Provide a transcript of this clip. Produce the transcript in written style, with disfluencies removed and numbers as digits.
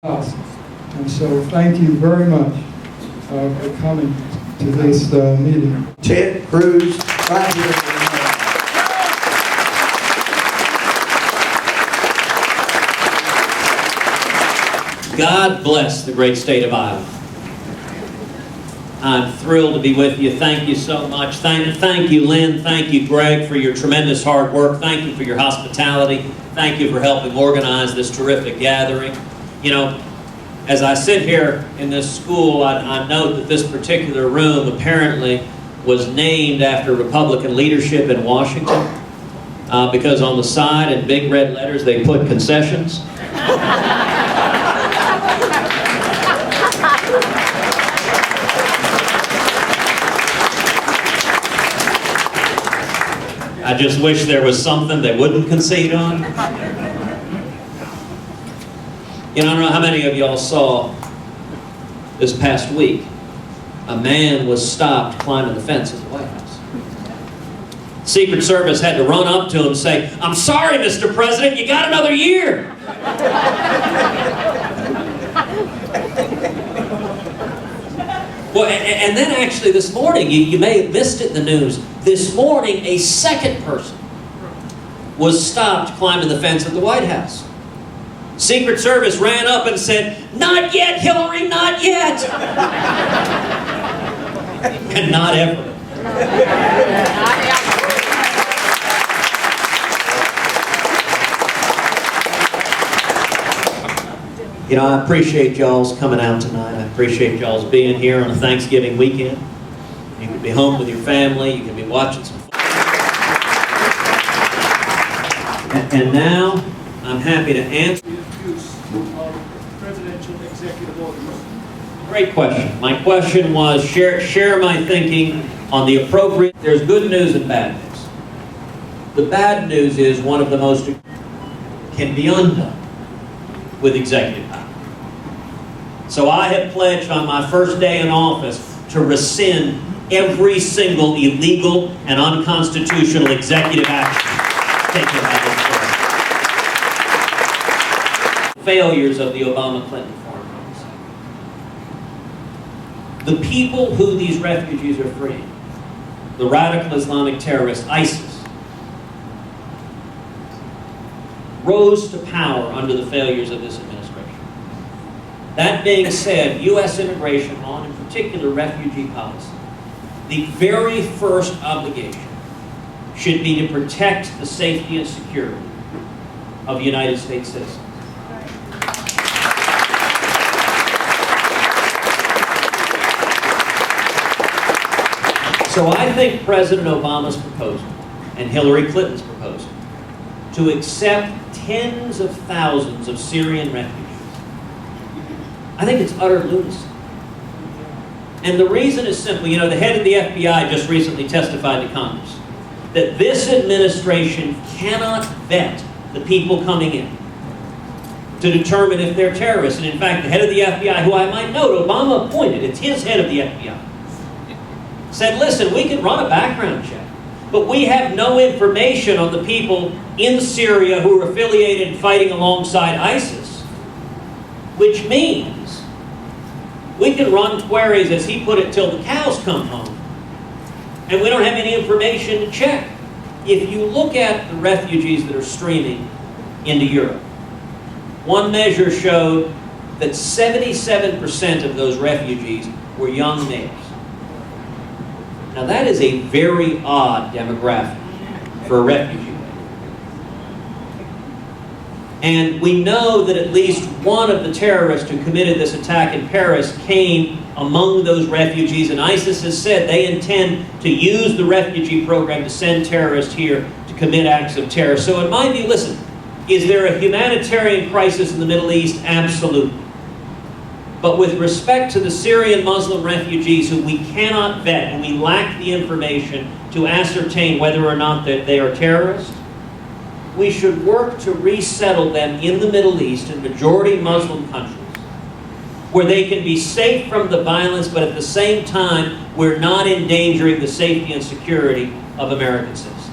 us. And so thank you very much for coming to this meeting. Ted Cruz, right here. God bless the great state of Iowa. I'm thrilled to be with you. Thank you so much. Thank you, Lynn. Thank you, Greg, for your tremendous hard work. Thank you for your hospitality. Thank you for helping organize this terrific gathering. You know, as I sit here in this school, I note that this particular room apparently was named after Republican leadership in Washington because on the side in big red letters they put concessions. I just wish there was something they wouldn't concede on. You know, I don't know how many of y'all saw this past week, a man was stopped climbing the fence at the White House. Secret Service had to run up to him and say, "I'm sorry, Mr. President, you got another year." Well, and then actually this morning, you may have missed it in the news, this morning a second person was stopped climbing the fence at the White House. Secret Service ran up and said, "Not yet, Hillary, not yet." And not ever. You know, I appreciate y'all's coming out tonight. I appreciate y'all's being here on a Thanksgiving weekend. You can be home with your family. You can be watching some football. And now, I'm happy to answer. Use of presidential executive orders. Great question. My question was, share my thinking on the appropriate. There's good news and bad news. The bad news is one of the most can be undone with executive power. So I have pledged on my first day in office to rescind every single illegal and unconstitutional executive action taken by this president. Failures of the Obama-Clinton foreign policy. The people who these refugees are freeing, the radical Islamic terrorist ISIS, rose to power under the failures of this administration. That being said, U.S. immigration law, and in particular refugee policy, the very first obligation should be to protect the safety and security of United States citizens. So I think President Obama's proposal and Hillary Clinton's proposal to accept tens of thousands of Syrian refugees, I think it's utter lunacy. And the reason is simple. You know, the head of the FBI just recently testified to Congress that this administration cannot vet the people coming in to determine if they're terrorists. And in fact, the head of the FBI, who I might note, Obama appointed, it's his head of the FBI, said, listen, we can run a background check, but we have no information on the people in Syria who are affiliated and fighting alongside ISIS, which means we can run queries, as he put it, till the cows come home, and we don't have any information to check. If you look at the refugees that are streaming into Europe, one measure showed that 77% of those refugees were young males. Now that is a very odd demographic for a refugee. And we know that at least one of the terrorists who committed this attack in Paris came among those refugees, and ISIS has said they intend to use the refugee program to send terrorists here to commit acts of terror. So in my view, listen, is there a humanitarian crisis in the Middle East? Absolutely. But with respect to the Syrian Muslim refugees who we cannot vet and we lack the information to ascertain whether or not that they are terrorists, we should work to resettle them in the Middle East, in majority Muslim countries, where they can be safe from the violence, but at the same time, we're not endangering the safety and security of American citizens.